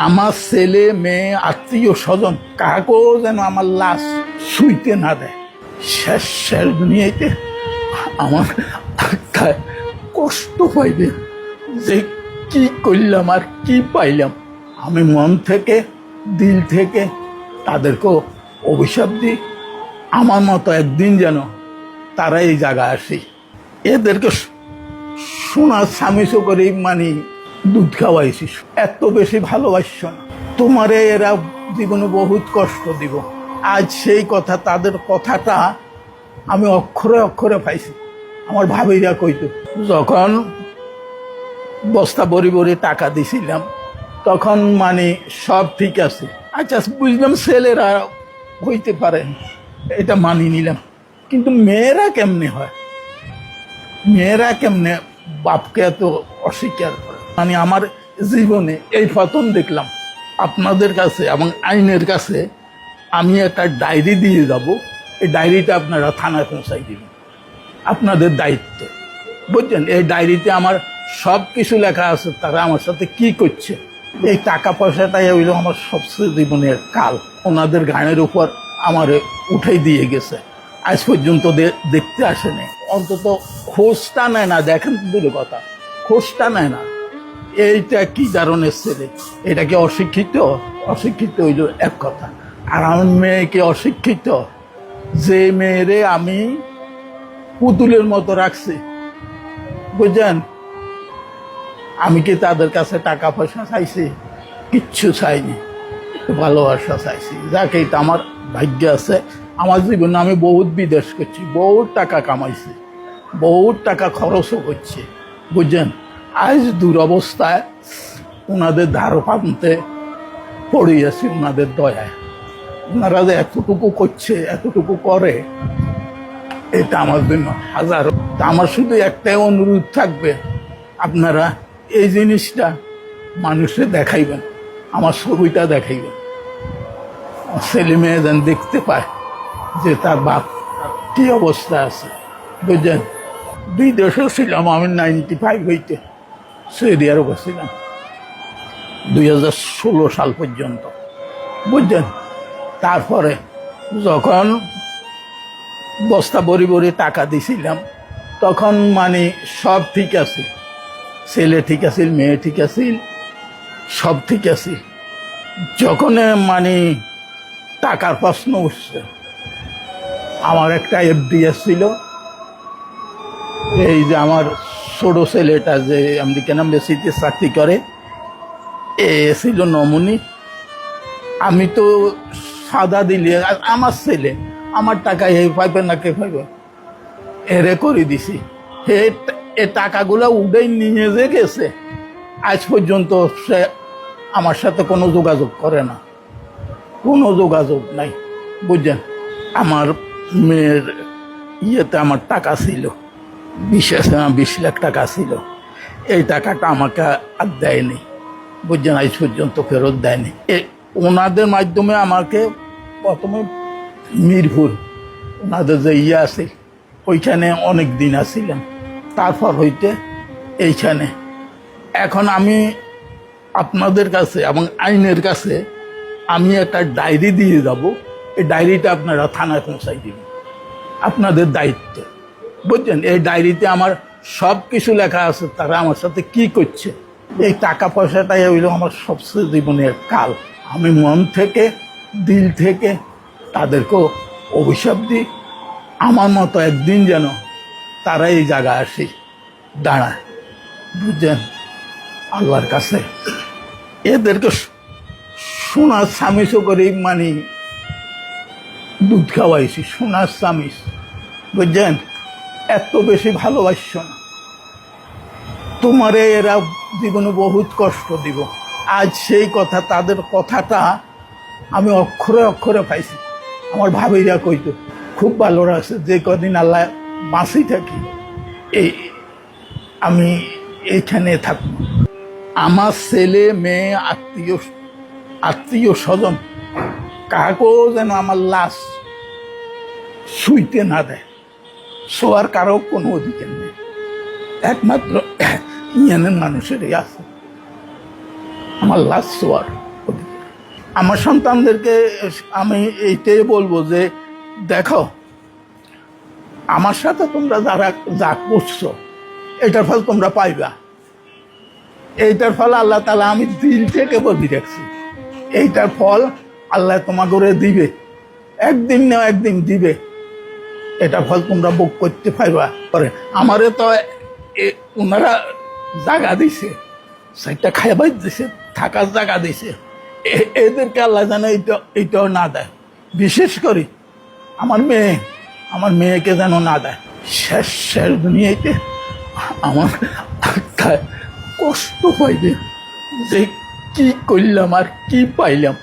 আমার ছেলে মেয়ে আত্মীয় স্বজন কাকেও যেন আমার লাশ শুইতে না দেয়। শেষ শেষ দুনিয়াতে আমার আত্মায় কষ্ট পাইবে যে কি করলাম আর কি পাইলাম। আমি মন থেকে দিল থেকে তাদেরকে অভিশাপ দিই, আমার মতো একদিন যেন তারা এই জায়গায় আসি। এদেরকে সোনার স্বামীসো করে মানে দুধ খাওয়াইছি, এত বেশি ভালোবাসছ না তোমারে, এরা জীবনে বহুত কষ্ট দিব। আজ সেই কথা, তাদের কথাটা আমি অক্ষরে অক্ষরে পাইছি। আমার ভাবিরা কইতো, যখন বস্তা বড়ি বড়ি টাকা দিছিলাম তখন মানে সব ঠিক আছে, আচ্ছা বুঝলাম ছেলেরা হইতে পারে, এটা মানি নিলাম, কিন্তু মেয়েরা কেমনে হয়, মেয়েরা কেমনে বাপকে এত অস্বীকার করে। মানে আমার জীবনে এই প্রথম দেখলাম আপনাদের কাছে এবং আইনের কাছে আমি একটা ডায়েরি দিয়ে যাব, এই ডায়েরিটা আপনারা থানায় পৌঁছাই দিবেন, আপনাদের দায়িত্ব, বুঝছেন। এই ডায়েরিতে আমার সব কিছু লেখা আছে, তারা আমার সাথে কি করছে। এই টাকা পয়সাটাই হইল আমার সবচেয়ে জীবনের কাল, ওনাদের গানের উপর আমার উঠাই দিয়ে গেছে, আজ পর্যন্ত দেখতে আসেনি, অন্তত খোঁজটা নেয় না। দেখেন দূরে কথা, খোঁজটা নেয় না। এইটা কি ধরনের ছেলে, এটা কি অশিক্ষিত? অশিক্ষিত হইল এক কথা, আর আমার মেয়েকে অশিক্ষিত, যে মেয়েরে আমি পুতুলের মতো রাখছি, বুঝছেন। আমি কি তাদের কাছে টাকা পয়সা চাইছি? কিচ্ছু চাইনি, ভালোবাসা চাইছি। যাকে এটা আমার ভাগ্য আছে। আমার জীবনে আমি বহুত বিদেশ করছি, বহুত টাকা কামাইছি, বহুত টাকা খরচও করছি, বুঝছেন। আজ দুরবস্থায় ওনাদের ধারো পান্তে পড়ে আছি, ওনাদের দয়ায়। ওনারা যে এতটুকু করছে, এতটুকু করে, এটা আমার জন্য হাজারো। তা আমার শুধু একটাই অনুরোধ থাকবে, আপনারা এই জিনিসটা মানুষে দেখাইবেন, আমার ছবিটা দেখাইবেন, ছেলে মেয়ে যেন দেখতে পায় যে তার বাপ কি অবস্থা আছে, বুঝলেন। বিদেশে ছিলাম আমি 95 হইতে, সৌদি আরবে ছিলাম 2016 সাল পর্যন্ত, বুঝলেন। তারপরে যখন বস্তা বড়ি বড়ি টাকা দিছিলাম তখন মানে সব ঠিক আছে, ছেলে ঠিক আছিল, মেয়ে ঠিক আছিল, সব ঠিক আছে। যখন মানে টাকার প্রশ্ন উঠছে, আমার একটা এফডিএস ছিল, এই যে আমার ছোট ছেলেটা যে আমেরিকান এম্বাসিতে চাকরি করে, এ ছিল নমুনি। আমি তো সাদা দিলে আমার ছেলে আমার টাকা এ পাইবে না কে পাইবে, এরে করে দিছি। এ টাকাগুলো উঠে নিয়ে যে গেছে, আজ পর্যন্ত সে আমার সাথে কোনো যোগাযোগ করে না, কোনো যোগাযোগ নাই, বুঝছেন। আমার মেয়ের ইয়েতে আমার টাকা ছিল 20 লাখ টাকা ছিল, এই টাকাটা আমাকে আর দেয়নি, বুঝছেন, আজ পর্যন্ত ফেরত দেয়নি। ওনাদের মাধ্যমে আমাকে প্রথমে মিরপুর ওনাদের যে ইয়ে আছে ওইখানে অনেক দিন আসছিলাম, তারপর হইতে এইখানে। এখন আমি আপনাদের কাছে এবং আইনের কাছে আমি একটা ডায়েরি দিয়ে যাব, এই ডায়েরিটা আপনারা থানায় পৌঁছাই দিবেন, আপনাদের দায়িত্ব, বুঝছেন। এই ডায়েরিতে আমার সব কিছু লেখা আছে, তারা আমার সাথে কি করছে। এই টাকা পয়সাটাই হইল আমার সবচেয়ে জীবনের কাল। আমি মন থেকে দিল থেকে তাদেরকে অভিশাপ দিই, আমার মতো একদিন যেন তারা এই জায়গায় আসি দাঁড়ায়, বুঝছেন। আল্লাহর কাছে এদেরকে সোনার স্বামীসো করে মানে দুধ খাওয়াইছি, সোনার স্বামী, বুঝছেন। এত বেশি ভালোবাসছ না তোমারে, এরা জীবনে বহুত কষ্ট দিব। আজ সেই কথা, তাদের কথাটা আমি অক্ষরে অক্ষরে পাইছি। আমার ভাবিরা কইতো, খুব ভালো আছে, যে কদিন আল্লাহ বাঁচি থাকি এই আমি এইখানে থাকব। আমার ছেলে মেয়ে আত্মীয় স্বজন কাকেও যেন আমার লাশ শুইতে না দেয়, শোয়ার কারো কোনো অধিকার নেই, একমাত্র ইয়ানের মানুষেরই আছে আমার লাশ শোয়ার। আমার সন্তানদেরকে আমি এইটাই বলবো যে দেখো, আমার সাথে তোমরা যারা যা করছো এটার ফল তোমরা পাইবা। এইটার ফল আল্লাহ তাআলা, আমি দিল থেকে বলি রাখছি, এইটার ফল আল্লাহ তোমাকে দিবে, একদিন না একদিন দিবে। এটা ফল তোমরা ভোগ করতে পারবা। পরে আমারে তো ওনারা জায়গা দিছে, সেটা খাইবার দিছে, থাকার জায়গা দিছে, এদেরকে আল্লাহ যেন এইটাও না দেয়। বিশেষ করে আমার মেয়েকে যেন না দেয়। শেষ দুনিয়াতে আমার আত্মায় কষ্ট পাইবে যে কি করলাম আর কি পাইলাম।